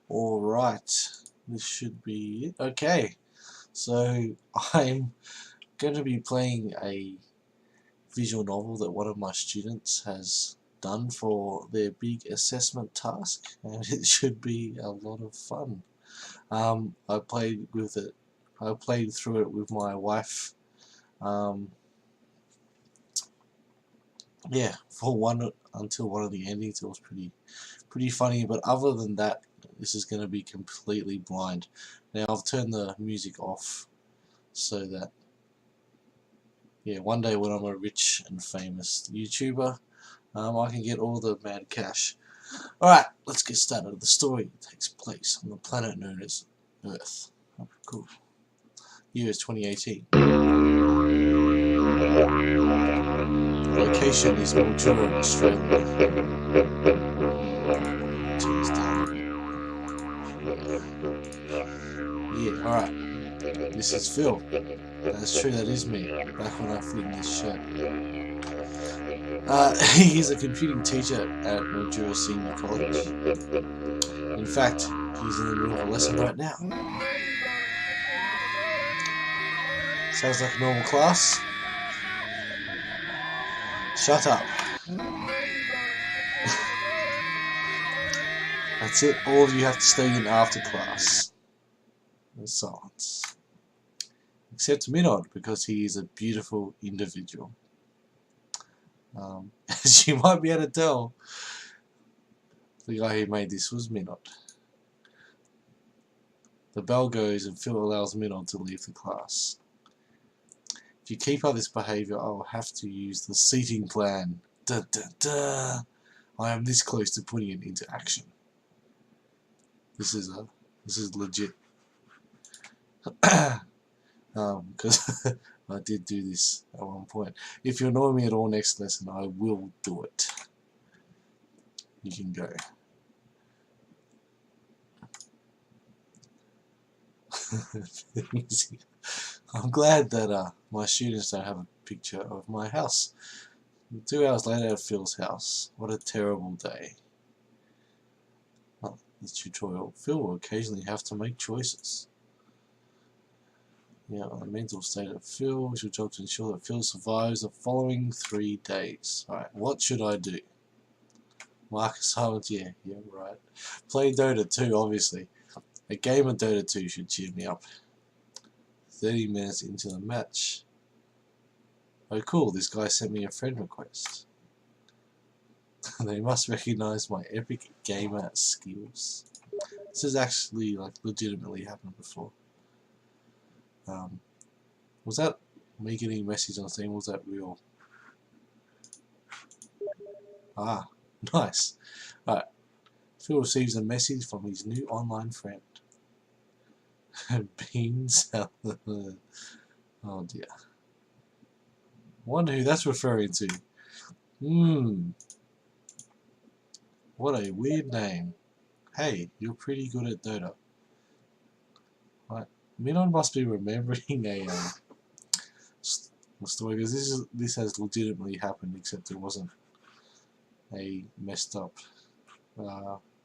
Alright, this should be it. Okay, so I'm going to be playing a visual novel that one of my students has done for their big assessment task, and it should be a lot of fun. I played with it. I played through it with my wife. Um, yeah, for one until one of the endings, it was pretty funny. But other than that, this is going to be completely blind. Now I've turned the music off so that one day when I'm a rich and famous YouTuber, I can get all the mad cash. Alright, let's get started. The story takes place on the planet known as Earth. Oh, cool. Year is 2018. The location is Mildura, Australia. Yeah, alright. This is Phil. That's true, that is me. Back when I flipped this shirt. He's a computing teacher at Mildura Senior College. In fact, he's in the middle of a lesson right now. Sounds like a normal class. Shut up. That's it. All of you have to stay in after class. In silence. Except Minod, because he is a beautiful individual. As you might be able to tell, the guy who made this was Minod. The bell goes and Phil allows Minod to leave the class. If you keep up this behaviour, I will have to use the seating plan. Duh, duh, duh. I am this close to putting it into action. This is legit. Because I did do this at one point. If you annoy me at all next lesson, I will do it. You can go. I'm glad that my students don't have a picture of my house. 2 hours later at Phil's house. What a terrible day. Well, this tutorial, Phil will occasionally have to make choices. Yeah, on the mental state of Phil, it's your job to ensure that Phil survives the following 3 days. Alright, what should I do? Marcus Harwood, yeah, right. Play Dota 2, obviously. A game of Dota 2 should cheer me up. 30 minutes into the match. Oh cool, this guy sent me a friend request. They must recognize my epic gamer skills. This has actually legitimately happened before. Was that me getting a message on Steam? Was that real? Ah, nice. Alright. Phil receives a message from his new online friend. Beans. Oh dear. Wonder who that's referring to. What a weird name. Hey, you're pretty good at Dota. Right. Minod must be remembering a story, because this has legitimately happened, except it wasn't a messed up,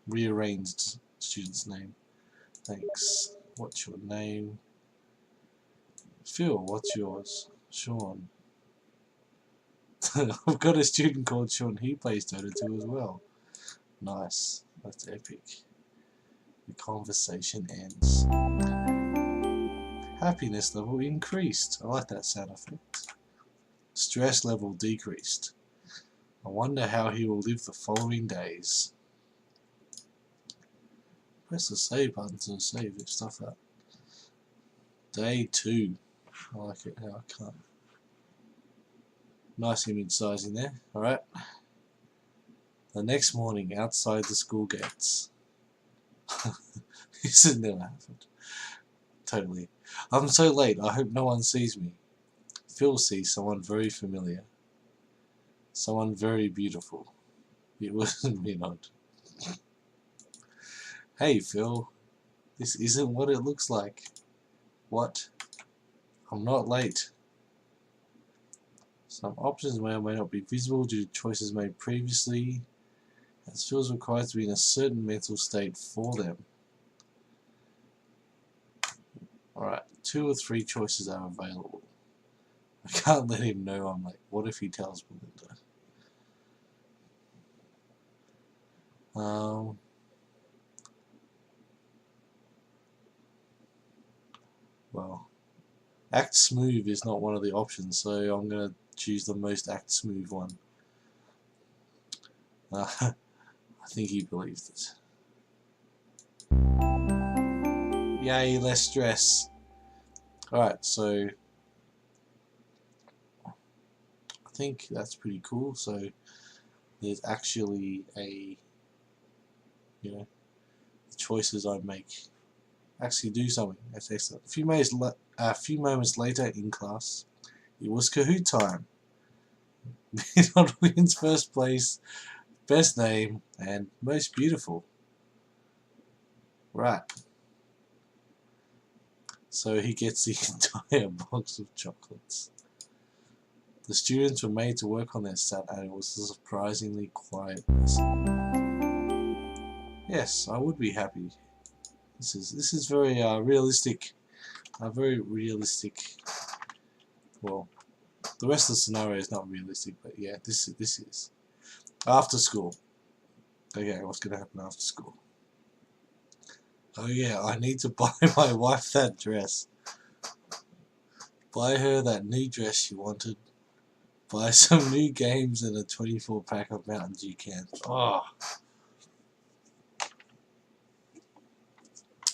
rearranged student's name. Thanks. What's your name? Phil, what's yours? Sean. I've got a student called Sean. He plays Dota 2 as well. Nice. That's epic. The conversation ends. Happiness level increased. I like that sound effect. Stress level decreased. I wonder how he will live the following days. Press the save button to save your stuff out. Day 2. I like it how I can't. Nice image sizing there. Alright. The next morning, outside the school gates. This has never happened. Totally. I'm so late, I hope no one sees me. Phil sees someone very familiar. Someone very beautiful. It wasn't Minod. Hey Phil, this isn't what it looks like. What? I'm not late. Some options may or may not be visible due to choices made previously, as Phil's required to be in a certain mental state for them. Alright, 2 or 3 choices are available. I can't let him know. I'm like, what if he tells Belinda? Well, act smooth is not one of the options, so I'm gonna choose the most act smooth one. I think he believes it. Yay, less stress. Alright, so I think that's pretty cool. So there's actually a, you know, the choices I make actually do something. That's excellent. A few moments later in class, it was Kahoot time. Bidon wins first place, best name, and most beautiful. Right. So he gets the entire box of chocolates. The students were made to work on their set, and it was a surprisingly quiet lesson. Yes, I would be happy. This is very realistic. Very realistic. Well, the rest of the scenario is not realistic, but yeah, this is after school. Okay, what's gonna happen after school? Oh yeah, I need to buy my wife that dress. Buy her that new dress she wanted. Buy some new games and a 24-pack of Mountain Dew cans. Oh,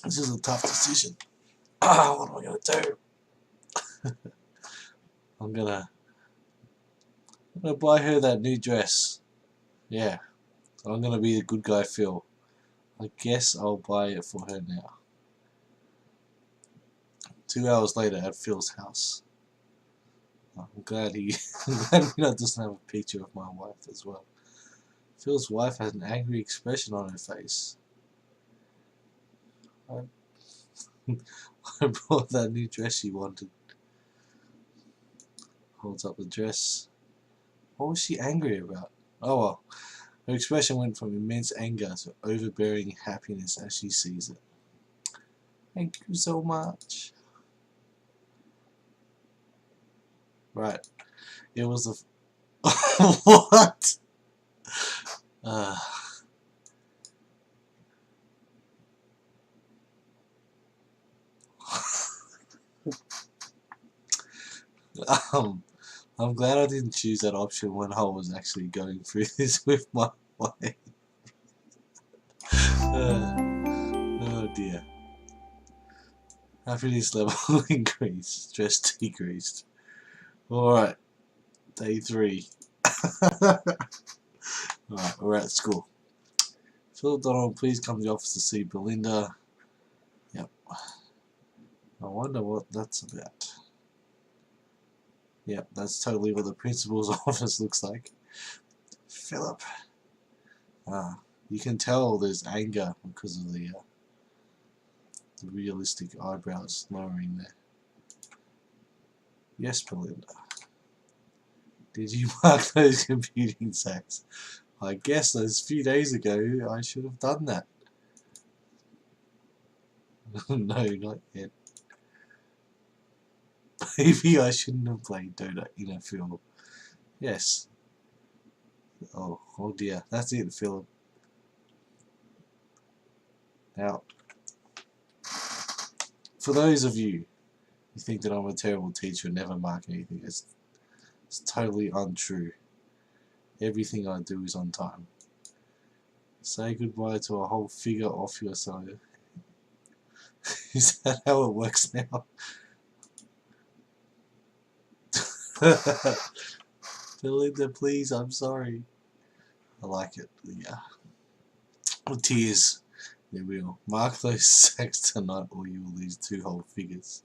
this is a tough decision. What am I gonna do? I'm gonna buy her that new dress. Yeah, I'm gonna be the good guy Phil. I guess I'll buy it for her now. 2 hours later at Phil's house. I'm glad he doesn't have a picture of my wife as well. Phil's wife has an angry expression on her face. I brought that new dress she wanted. Holds up the dress. What was she angry about? Oh well. Her expression went from immense anger to overbearing happiness as she sees it. Thank you so much. Right. It was a... What? I'm glad I didn't choose that option when I was actually going through this with my wife. Oh dear. Happiness level increased, stress decreased. Alright, day 3. Alright, we're at school. Philip Donald, please come to the office to see Belinda. Yep. I wonder what that's about. Yep, that's totally what the principal's office looks like. Philip. You can tell there's anger because of the realistic eyebrows lowering there. Yes, Belinda. Did you mark those computing sacks? I guess those few days ago I should have done that. No, not yet. Maybe I shouldn't have played Dota in a film. Yes. Oh dear. That's it, Philip. Now, for those of you who think that I'm a terrible teacher and never mark anything, it's totally untrue. Everything I do is on time. Say goodbye to a whole figure off your side. Is that how it works now? Belinda, please, I'm sorry. I like it. Yeah. With tears. There we go. Mark those sacks tonight or you will lose 2 whole figures.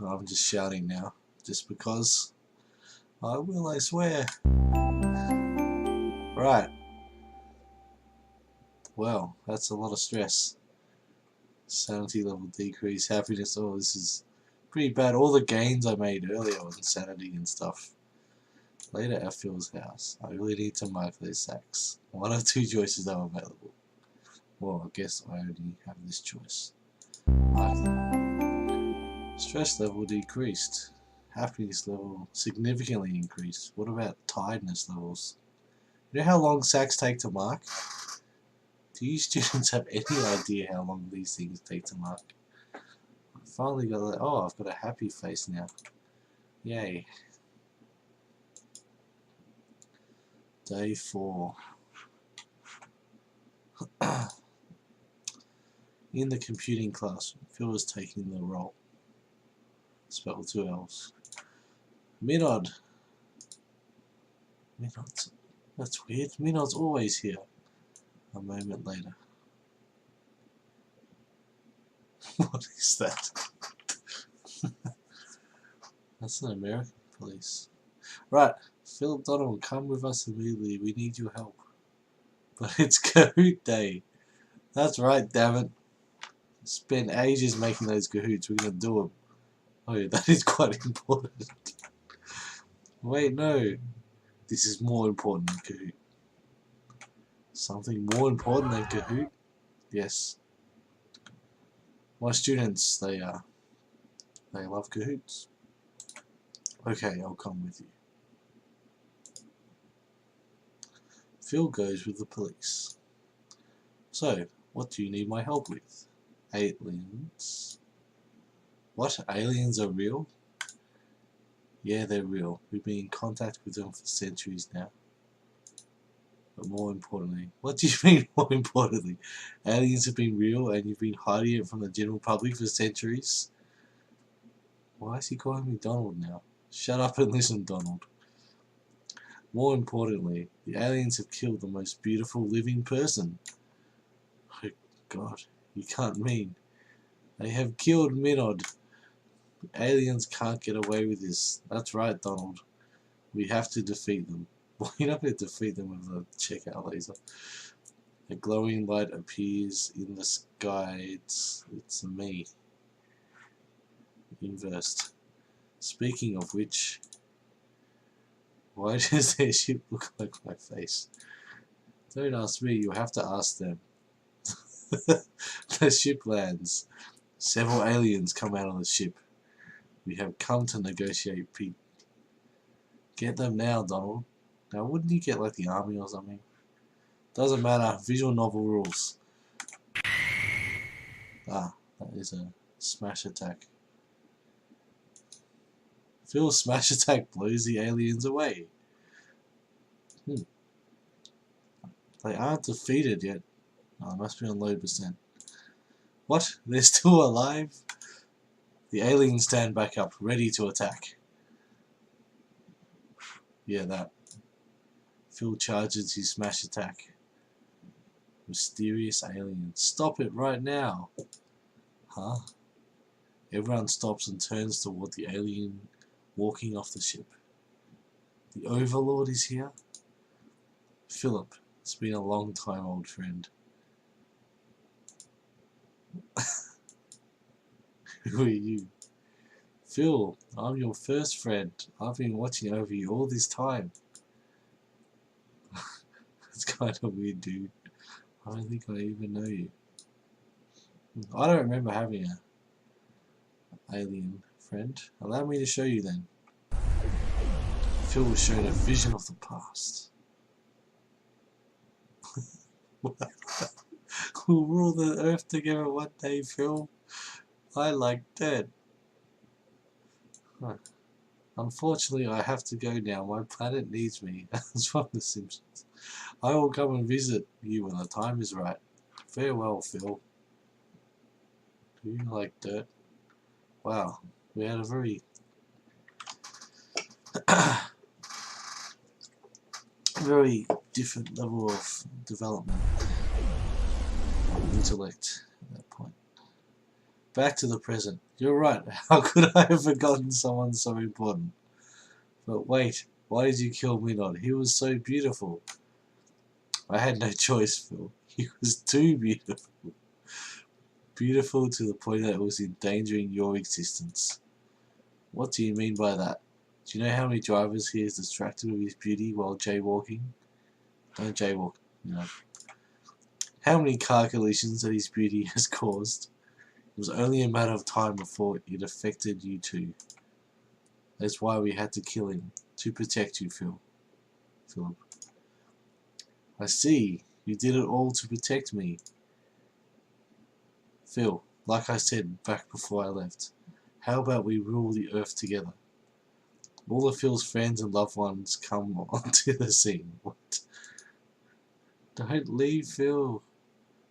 I'm just shouting now. Just because. I will, I swear. Right. Well, that's a lot of stress. Sanity level decrease, happiness. Oh, this is pretty bad. All the gains I made earlier on sanity and stuff. Later at Phil's house. I really need to mark those sacks. 1 of 2 choices are available. Well, I guess I only have this choice. Stress level decreased. Happiness level significantly increased. What about tiredness levels? You know how long SACs take to mark? Do you students have any idea how long these things take to mark? I finally got like, oh, I've got a happy face now. Yay. Day 4. In the computing class, Phil was taking the role. Spelled with 2 L's. Minod. Minod's. That's weird. Minod's always here. A moment later. What is that? That's an American police. Right, Philip Donald, come with us immediately. We need your help. But it's Kahoot Day. That's right, damn it. Spent ages making those Kahoots. We're gonna do them. Oh, yeah, that is quite important. Wait, no. This is more important than Kahoot. Something more important than Kahoot? Yes. My students, they love Kahoots. Okay, I'll come with you. Phil goes with the police. So, what do you need my help with? Aliens. What? Aliens are real? Yeah, they're real. We've been in contact with them for centuries now. But more importantly, what do you mean more importantly? Aliens have been real and you've been hiding it from the general public for centuries? Why is he calling me Donald now? Shut up and listen, Donald. More importantly, the aliens have killed the most beautiful living person. Oh God, you can't mean. They have killed Minod. Aliens can't get away with this. That's right, Donald. We have to defeat them. Well, you're not going to defeat them with a checkout laser. A glowing light appears in the sky. It's me. Inversed. Speaking of which, why does their ship look like my face? Don't ask me, you have to ask them. The ship lands. Several aliens come out of the ship. We have come to negotiate peace. Get them now, Donald. Now, wouldn't you get like the army or something? Doesn't matter. Visual novel rules. Ah, that is a smash attack. Phil's smash attack blows the aliens away. They aren't defeated yet. Oh, must be on low percent. What? They're still alive? The aliens stand back up, ready to attack. Yeah, that. Phil charges his smash attack. Mysterious aliens. Stop it right now. Huh? Everyone stops and turns toward the alien walking off the ship. The Overlord is here? Philip, it's been a long time, old friend. Who are you? Phil, I'm your first friend. I've been watching over you all this time. It's kind of weird, dude. I don't think I even know you. I don't remember having a alien friend. Allow me to show you then. Phil was shown a vision of the past. We'll rule the earth together one day, Phil. I like that. Huh. Unfortunately, I have to go now. My planet needs me. That's from The Simpsons. I will come and visit you when the time is right. Farewell, Phil. Do you like dirt? Wow, we had a very very different level of development, intellect at that point. Back to the present. You're right. How could I have forgotten someone so important? But wait, why did you kill Minod? He was so beautiful. I had no choice, Phil. He was too beautiful. Beautiful to the point that it was endangering your existence. What do you mean by that? Do you know how many drivers he has distracted with his beauty while jaywalking? Don't jaywalk, you know. How many car collisions that his beauty has caused? It was only a matter of time before it affected you too. That's why we had to kill him. To protect you, Philip. I see. You did it all to protect me. Phil, like I said back before I left, how about we rule the earth together? All of Phil's friends and loved ones come onto the scene. What? Don't leave, Phil.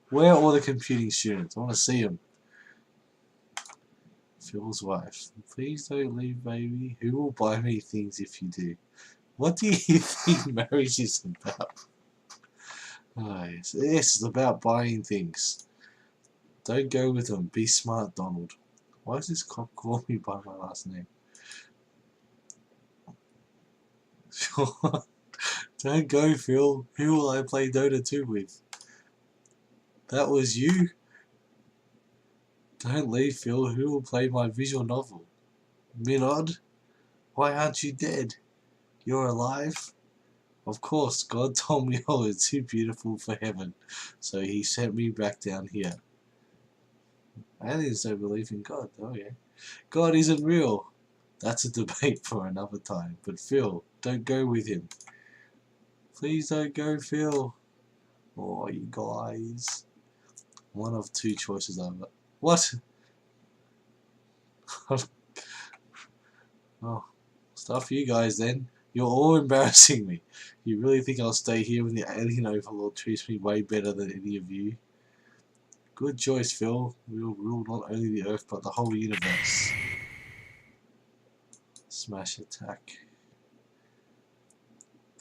Where are all the computing students? I want to see them. Phil's wife. Please don't leave, baby. Who will buy me things if you do? What do you think marriage is about? Oh, yes, it's about buying things. Don't go with them. Be smart, Donald. Why does this cop call me by my last name? Don't go, Phil. Who will I play Dota 2 with? That was you? Don't leave, Phil. Who will play my visual novel? Minod? Why aren't you dead? You're alive? Of course, God told me I was too beautiful for heaven, so he sent me back down here. Aliens don't believe in God. Oh yeah. God isn't real. That's a debate for another time. But Phil, don't go with him. Please don't go, Phil. Oh, you guys. One of two choices over. What? Oh, stuff you guys then. You're all embarrassing me. You really think I'll stay here when the alien overlord treats me way better than any of you? Good choice, Phil. We'll rule not only the Earth but the whole universe. Smash attack.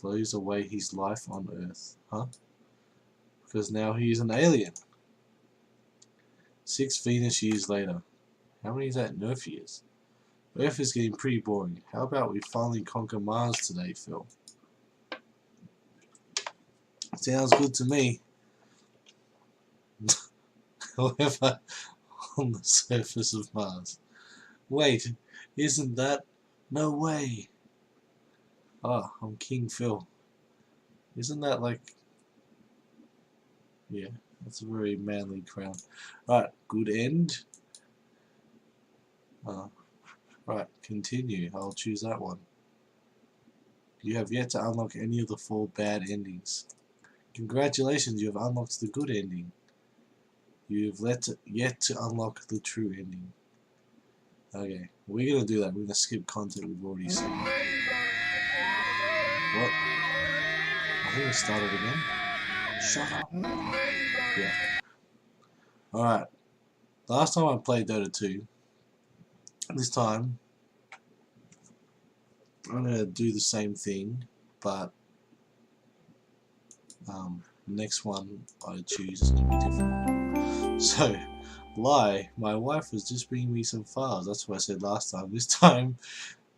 Blows away his life on Earth. Huh? Because now he is an alien. 6 Venus years later. How many is that in Earth years? Earth is getting pretty boring. How about we finally conquer Mars today, Phil? Sounds good to me. However, on the surface of Mars. Wait, isn't that? No way. Ah, I'm King Phil. Isn't that like... Yeah, that's a very manly crown. Right, good end. Right, continue. I'll choose that one. You have yet to unlock any of the 4 bad endings. Congratulations, you have unlocked the good ending. You have yet to unlock the true ending. Okay, we're going to do that. We're going to skip content we've already seen. What? I think it started again. Shut up. Yeah. Alright. Last time I played Dota 2, this time I'm going to do the same thing, but next one I choose is going to be different. So, lie, my wife was just bringing me some files. That's what I said last time. This time,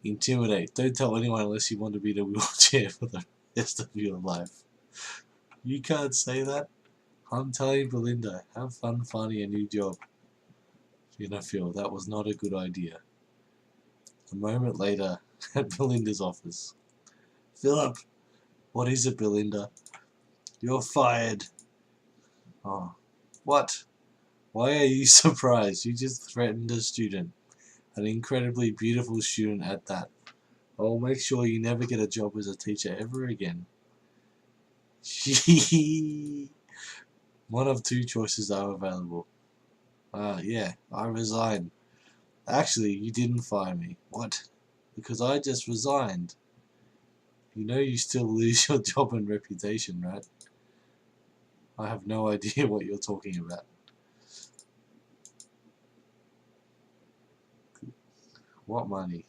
intimidate. Don't tell anyone unless you want to be in a wheelchair for the rest of your life. You can't say that. I'm telling Belinda, have fun finding a new job. You know, Phil, that was not a good idea. A moment later, at Belinda's office. Philip, what is it, Belinda? You're fired. Oh, what? Why are you surprised? You just threatened a student. An incredibly beautiful student at that. I'll make sure you never get a job as a teacher ever again. One of 2 choices are available. Yeah, I resign. Actually, you didn't fire me. What? Because I just resigned. You know you still lose your job and reputation, right? I have no idea what you're talking about. What money?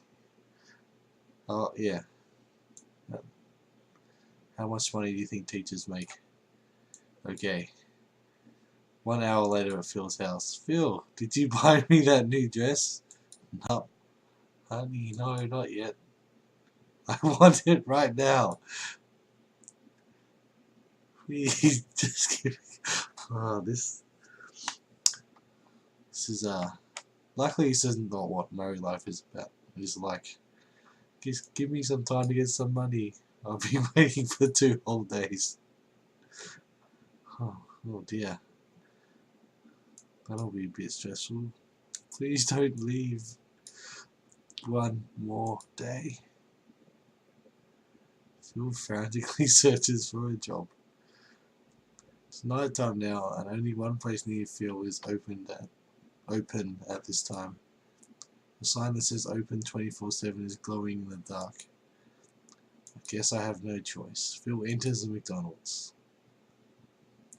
Oh, yeah. How much money do you think teachers make? Okay. 1 hour later at Phil's house. Phil, did you buy me that new dress? No. Honey, no, not yet. I want it right now. Please, just give me... Oh, this is, luckily this is not what married life is about. It's like, just give me some time to get some money. I've been waiting for 2 whole days. Oh dear. That'll be a bit stressful. Please don't leave. One more day. Phil frantically searches for a job. It's night time now, and only one place near Phil is open at this time. The sign that says open 24/7 is glowing in the dark. I guess I have no choice. Phil enters the McDonald's.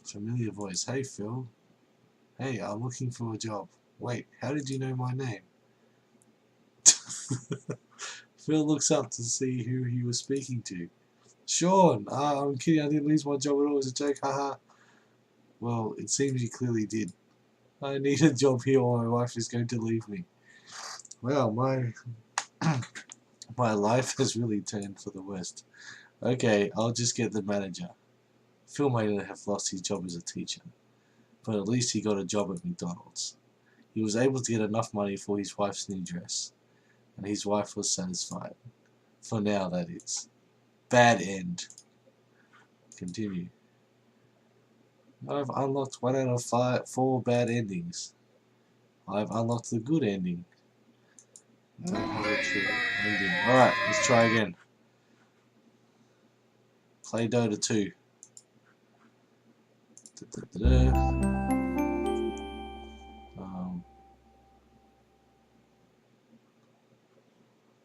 Familiar voice. Hey Phil. Hey, I'm looking for a job. Wait, how did you know my name? Phil looks up to see who he was speaking to. Sean! I'm kidding, I didn't lose my job at all. It was a joke, haha. Well, it seems you clearly did. I need a job here or my wife is going to leave me. Well, my life has really turned for the worst. Okay, I'll just get the manager. Phil may have lost his job as a teacher, but at least he got a job at McDonald's. He was able to get enough money for his wife's new dress, and his wife was satisfied. For now, that is. Bad end. Continue. I've unlocked 1 out of 4 bad endings. I've unlocked the good ending. Don't have a true ending. Alright, let's try again. Play Dota 2.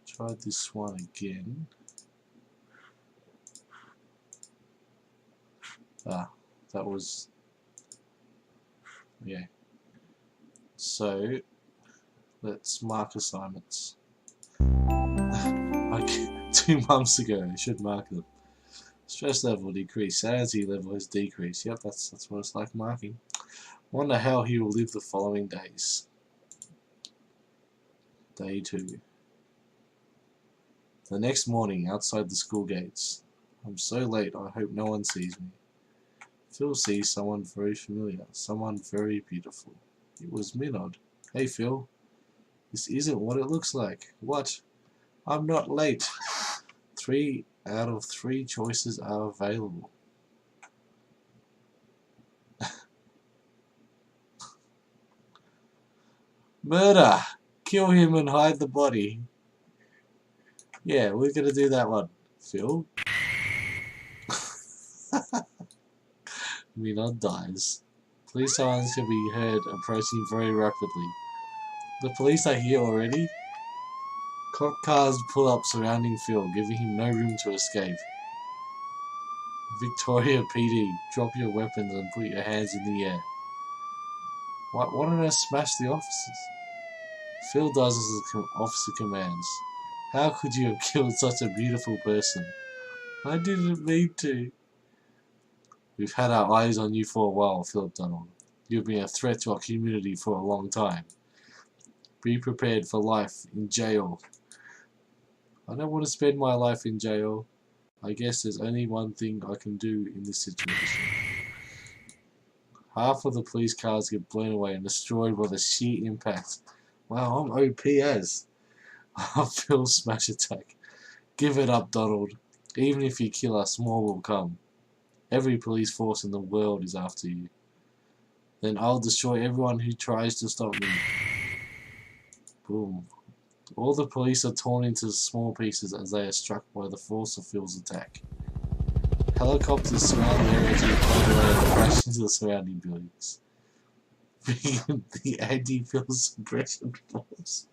Try this one again. That was... yeah. So, let's mark assignments. Like 2 months ago, I should mark them. Stress level decreased. Sanity level has decreased. Yep, that's what it's like marking. Wonder how he will live the following days. Day 2. The next morning, outside the school gates. I'm so late, I hope no one sees me. Phil sees someone very familiar, someone very beautiful. It was Minod. Hey Phil, this isn't what it looks like. What? I'm not late. 3 out of 3 choices are available. Murder! Kill him and hide the body. Yeah, we're gonna do that one, Phil. Minod dies. Police sirens can be heard approaching very rapidly. The police are here already? Cop cars pull up surrounding Phil, giving him no room to escape. Victoria PD, drop your weapons and put your hands in the air. Why don't I smash the officers? Phil does as the officer commands. How could you have killed such a beautiful person? I didn't mean to. We've had our eyes on you for a while, Philip Donald. You've been a threat to our community for a long time. Be prepared for life in jail. I don't want to spend my life in jail. I guess there's only one thing I can do in this situation. Half of the police cars get blown away and destroyed by the sheer impact. Wow, I'm OP as. Phil's smash attack. Give it up, Donald. Even if you kill us, more will come. Every police force in the world is after you. Then I'll destroy everyone who tries to stop me. Boom. All the police are torn into small pieces as they are struck by the force of Phil's attack. Helicopters surround the area to find a way and crash into the surrounding buildings. The anti-Phil suppression force.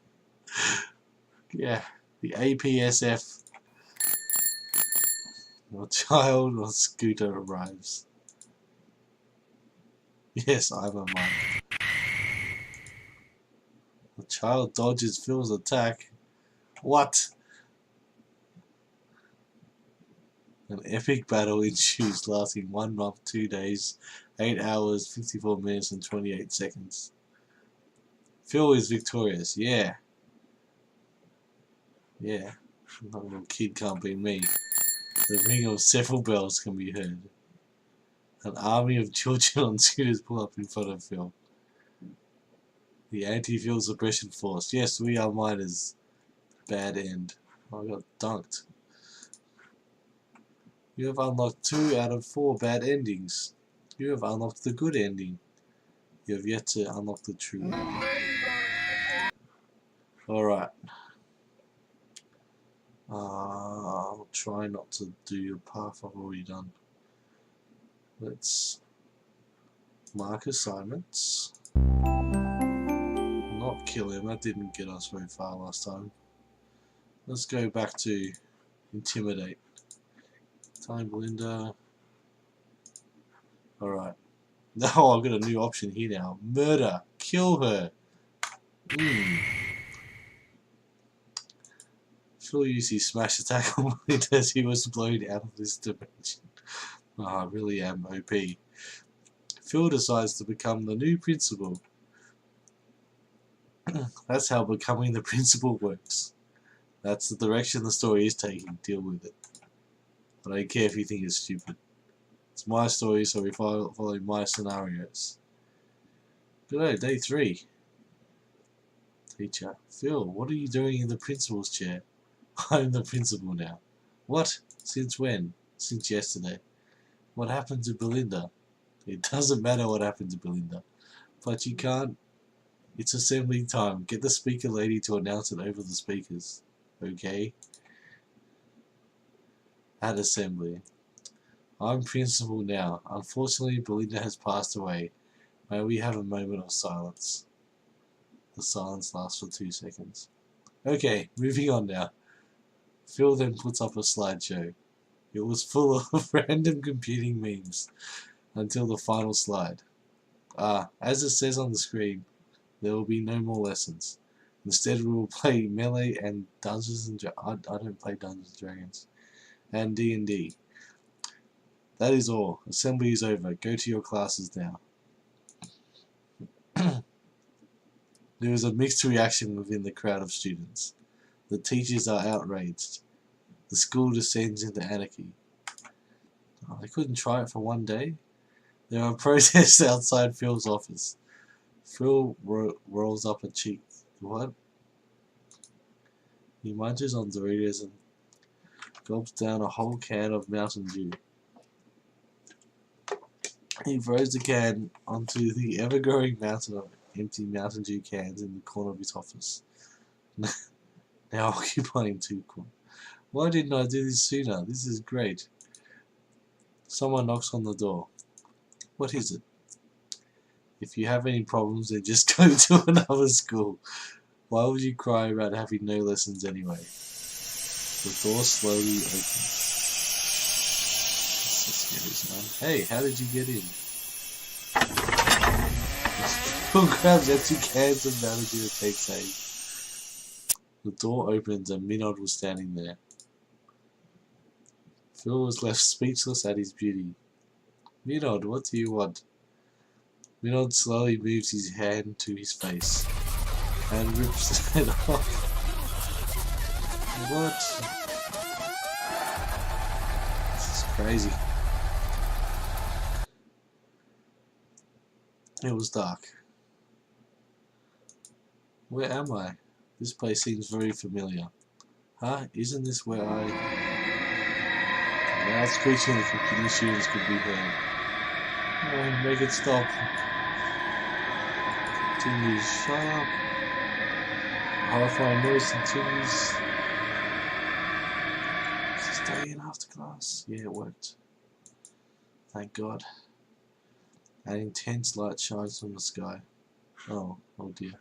Yeah, the APSF. Your child on scooter arrives. Yes, I'm a miner. The child dodges Phil's attack. What? An epic battle ensues, lasting 1 month, 2 days, 8 hours, 54 minutes, and 28 seconds. Phil is victorious. Yeah. Yeah. That little kid can't be me. The ring of several bells can be heard. An army of children on scooters pull up in front of Phil. The anti-Phil suppression force. Yes, we are miners. Bad end. I got dunked. You have unlocked 2 out of 4 bad endings. You have unlocked the good ending. You have yet to unlock the true ending. Alright. I'll try not to do the path I've already done. Let's mark assignments. Not kill him, that didn't get us very far last time. Let's go back to intimidate. Time Belinda. Alright. Now I've got a new option here now. Murder. Kill her. Phil used his smash attack on Belinda as he was blown out of this dimension. I really am OP. Phil decides to become the new principal. That's how becoming the principal works. That's the direction the story is taking. Deal with it. I don't care if you think it's stupid. It's my story, so we follow my scenarios. Good day 3. Teacher. Phil, what are you doing in the principal's chair? I'm the principal now. What? Since when? Since yesterday. What happened to Belinda? It doesn't matter what happened to Belinda. But you can't. It's assembly time. Get the speaker lady to announce it over the speakers. Okay? At assembly. I'm principal now. Unfortunately, Belinda has passed away. May we have a moment of silence? The silence lasts for 2 seconds. Okay, moving on now. Phil then puts up a slideshow. It was full of random computing memes until the final slide. As it says on the screen, there will be no more lessons. Instead, we will play Melee and Dungeons and Dragons. I don't play Dungeons and Dragons. And D&D. That is all. Assembly is over. Go to your classes now. There is a mixed reaction within the crowd of students. The teachers are outraged. The school descends into anarchy. Oh, they couldn't try it for one day? There are protests outside Phil's office. Phil rolls up a cheek. What? He munches on Doritos and gulps down a whole can of Mountain Dew. He throws the can onto the ever-growing mountain of empty Mountain Dew cans in the corner of his office. Now occupying 2 corners. Why didn't I do this sooner? This is great. Someone knocks on the door. What is it? If you have any problems, then just go to another school. Why would you cry about having no lessons anyway? The door slowly opens. Hey, how did you get in? Phil grabs empty cans of Mountain Dew and takes aim. The door opens and Minod was standing there. Phil was left speechless at his beauty. Minod, what do you want? Minod slowly moves his hand to his face and rips it off. What? This is crazy. It was dark. Where am I? This place seems very familiar. Huh? Isn't this where I... Now screeching the computer students could be heard. Oh, make it stop. Continues. Shut up. Horrifying noise continues. Stay in after class. Yeah, it worked. Thank God. An intense light shines from the sky. Oh dear.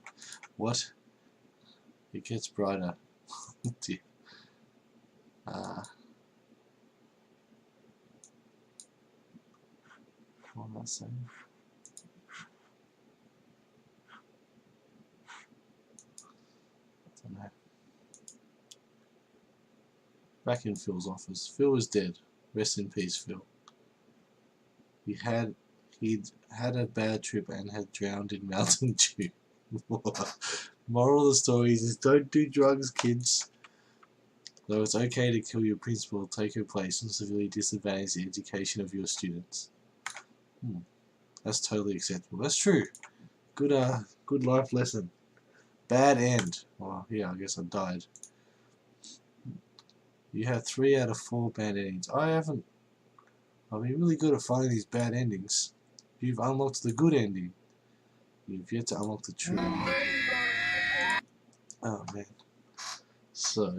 What? It gets brighter. Oh dear. What am I saying? I don't know. Back in Phil's office. Phil is dead. Rest in peace, Phil. He'd had a bad trip and had drowned in Mountain Dew. Moral of the story is don't do drugs, kids. Though it's okay to kill your principal, take her place and severely disadvantage the education of your students. That's totally acceptable. That's true. Good life lesson. Bad end. Well, yeah, I guess I died. You have 3 out of 4 bad endings. I've been really good at finding these bad endings. You've unlocked the good ending. You've yet to unlock the true ending. Oh man. So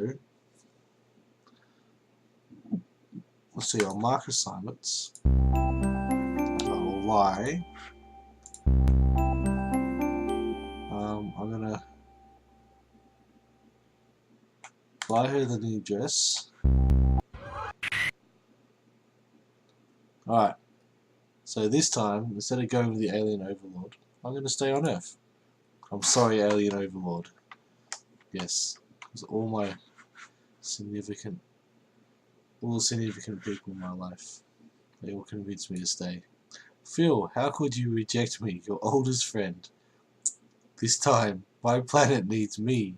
let's see, I'll mark assignments. I'll lie. I'm gonna buy her the new dress. Alright. So this time, instead of going with the alien overlord, I'm gonna stay on Earth. I'm sorry, alien overlord. Yes. Because all the significant people in my life, they all convinced me to stay. Phil, how could you reject me, your oldest friend? This time, my planet needs me.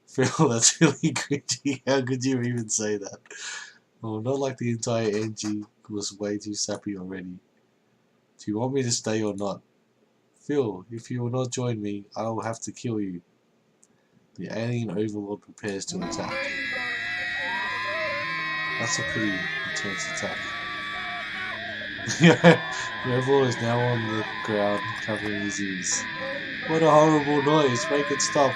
Phil, that's really cringy. How could you even say that? Oh, not like the entire NG was way too sappy already. Do you want me to stay or not? Phil, if you will not join me, I will have to kill you. The alien overlord prepares to attack. That's a pretty intense attack. The overlord is now on the ground, covering his ears. What a horrible noise! Make it stop!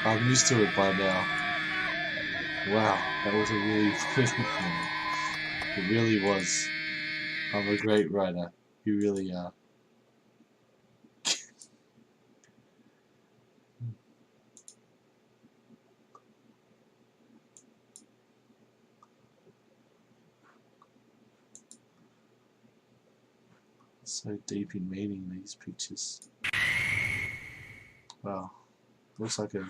I'm used to it by now. Wow, that was a really brilliant moment. It really was. I'm a great writer. You really are. So deep in meaning, these pictures. Wow. Looks like a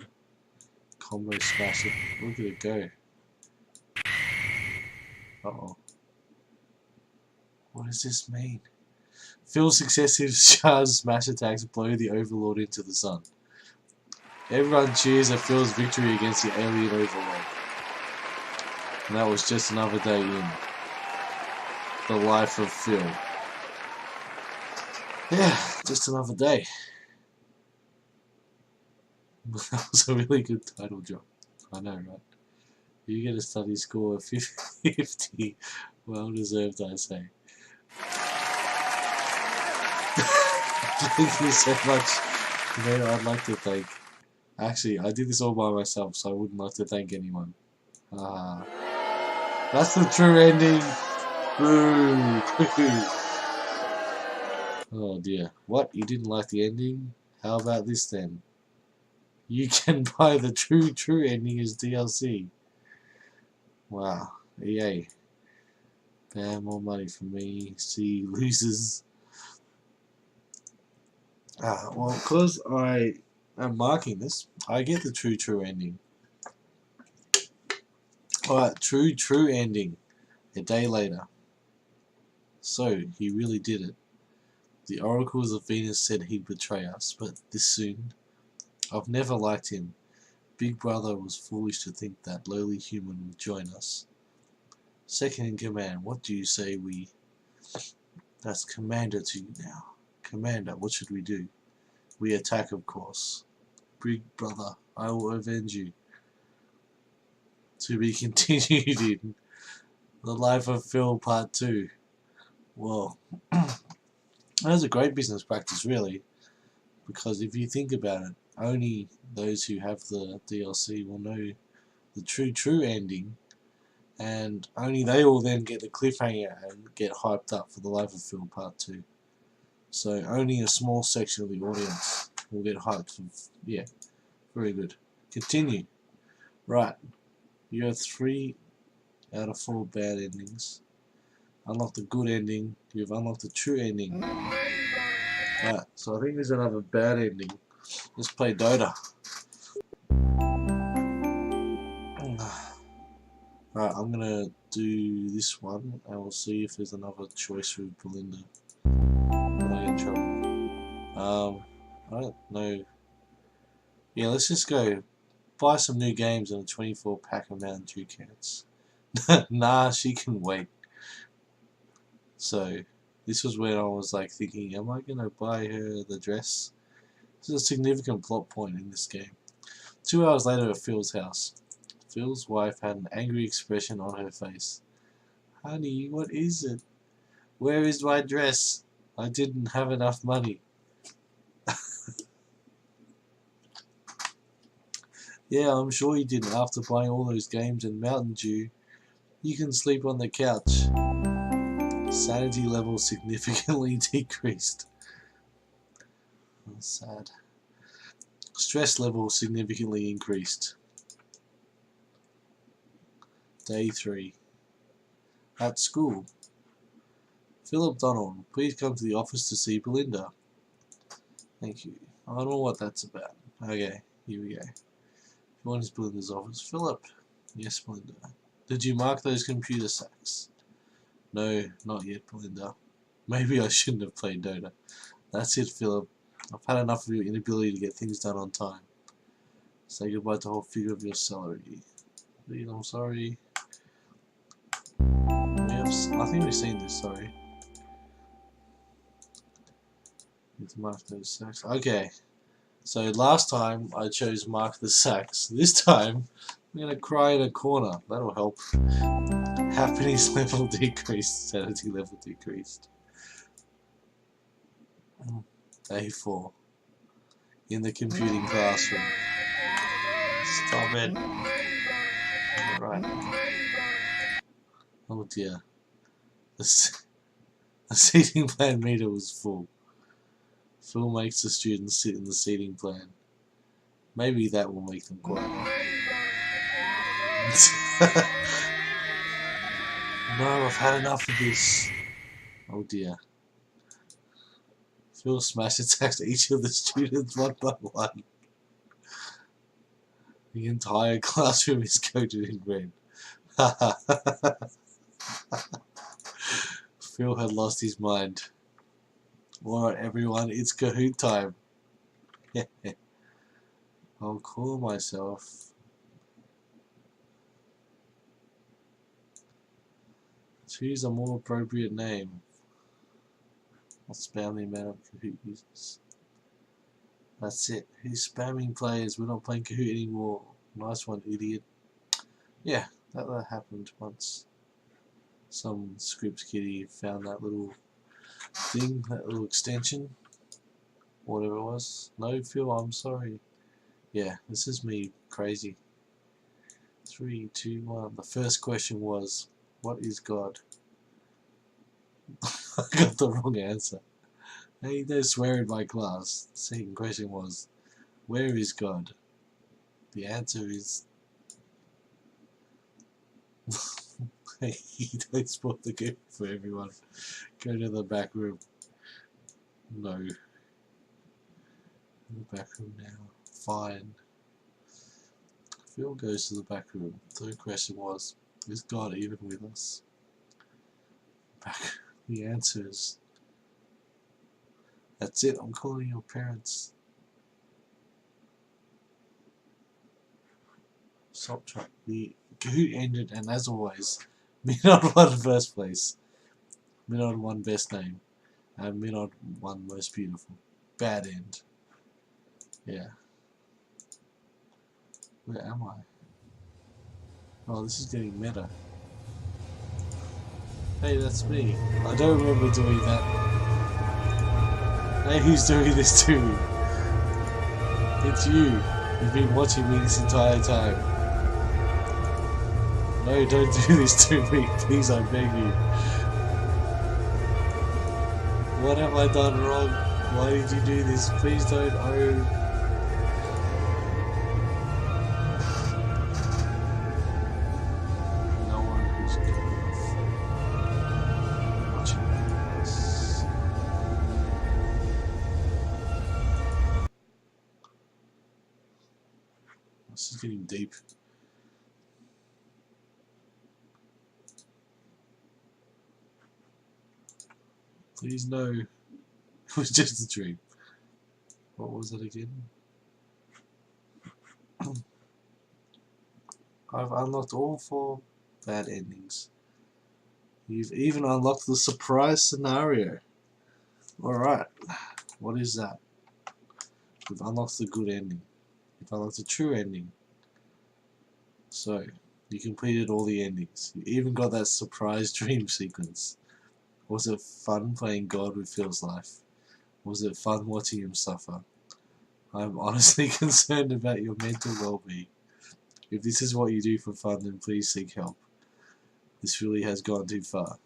combo smash. Look at it go. Uh-oh. What does this mean? Phil's successive charge smash attacks blow the Overlord into the sun. Everyone cheers at Phil's victory against the alien Overlord. And that was just another day in the life of Phil. Yeah, just another day. That was a really good title job. I know, right? You get a study score of 50. Well deserved, I say. Thank you so much. You know, I'd like to thank... Actually, I did this all by myself, so I wouldn't like to thank anyone. That's the true ending. Boo! Oh dear. What? You didn't like the ending? How about this then? You can buy the true ending as DLC. Wow. EA. Bam, more money for me. See, losers. Well, because I am marking this, I get the true ending. Alright, true ending. A day later. So, he really did it. The oracles of Venus said he'd betray us, but this soon? I've never liked him. Big Brother was foolish to think that lowly human would join us. Second in command, what do you say we... That's Commander to you now. Commander, what should we do? We attack, of course. Big Brother, I will avenge you. To be continued in The Life of Phil Part 2. Well, that's a great business practice, really. Because if you think about it, only those who have the DLC will know the true ending, and only they will then get the cliffhanger and get hyped up for The Life of Phil Part 2. So only a small section of the audience will get hyped for, yeah, very good. Continue. Right, you have 3 out of 4 bad endings. Unlock the good ending, you've unlocked the true ending. Right, so I think there's another bad ending. Let's play Dota. Right, I'm gonna do this one and we'll see if there's another choice with Belinda. Will I get in trouble? I don't know. Yeah, let's just go buy some new games and a 24 pack of Mountain Dew cans. Nah, she can wait. So, this was when I was like thinking, am I gonna buy her the dress? This is a significant plot point in this game. 2 hours later at Phil's house. Phil's wife had an angry expression on her face. Honey, what is it? Where is my dress? I didn't have enough money. Yeah, I'm sure you didn't. After buying all those games and Mountain Dew, you can sleep on the couch. Sanity level significantly decreased. That's sad. Stress level significantly increased. Day 3. At school. Philip Donald, please come to the office to see Belinda. Thank you. I don't know what that's about. Okay, here we go. What is Belinda's office? Philip. Yes, Belinda. Did you mark those computer sacks? No, not yet, Belinda. Maybe I shouldn't have played Dota. That's it, Philip. I've had enough of your inability to get things done on time. Say goodbye to the whole figure of your salary. Please, I'm sorry. I think we've seen this, sorry. Need to mark those sacks. Okay. So last time I chose mark the sacks. This time I'm gonna cry in a corner. That'll help. Happiness level decreased. Sanity level decreased. Day 4. In the computing classroom. Stop it. Alright. Oh dear. The seating plan meter was full. Phil makes the students sit in the seating plan. Maybe that will make them quiet. No, I've had enough of this. Oh dear. Phil smash attacks each of the students one by one. The entire classroom is coated in red. Phil had lost his mind. Alright everyone, it's Kahoot time. I'll call myself. Choose a more appropriate name. I'll spam the amount of Kahoot users. That's it. Who's spamming players? We're not playing Kahoot anymore. Nice one, idiot. Yeah, that happened once. Some scripts kitty found that little thing, that little extension. Whatever it was. No, Phil, I'm sorry. Yeah, this is me crazy. 3, 2, 1. The first question was, what is God? I got the wrong answer. Hey, don't swear in my class. The second question was, where is God? The answer is... Hey, don't spoil the game for everyone. Go to the back room. No. In the back room now. Fine. Phil goes to the back room. Third question was, is God even with us? Back. The answer is... That's it, I'm calling your parents. Stop trying. The Kahoot ended, and as always, Minod won first place. Minod won best name. And Minod won most beautiful. Bad end. Yeah. Where am I? Oh, this is getting meta. Hey, that's me. I don't remember doing that. Hey, who's doing this to me? It's you. You've been watching me this entire time. No, don't do this to me. Please, I beg you. What have I done wrong? Why did you do this? Please don't. Oh. No one who's watching this. This is getting deep. Please no. It was just a dream. What was it again? I've unlocked all 4 bad endings. You've even unlocked the surprise scenario. Alright. What is that? We've unlocked the good ending. We've unlocked the true ending. So, you completed all the endings. You even got that surprise dream sequence. Was it fun playing God with Phil's life? Was it fun watching him suffer? I'm honestly concerned about your mental well-being. If this is what you do for fun, then please seek help. This really has gone too far.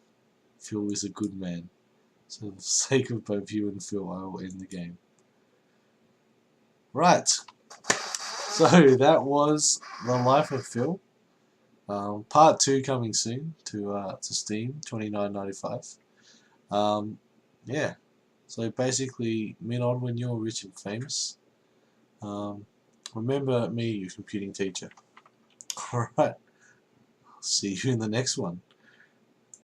Phil is a good man. So for the sake of both you and Phil, I will end the game. Right. So that was The Life of Phil. Part 2 coming soon to Steam, $29.95. Yeah. So basically, Minon, when you're rich and famous, remember me, your computing teacher. Alright. See you in the next one.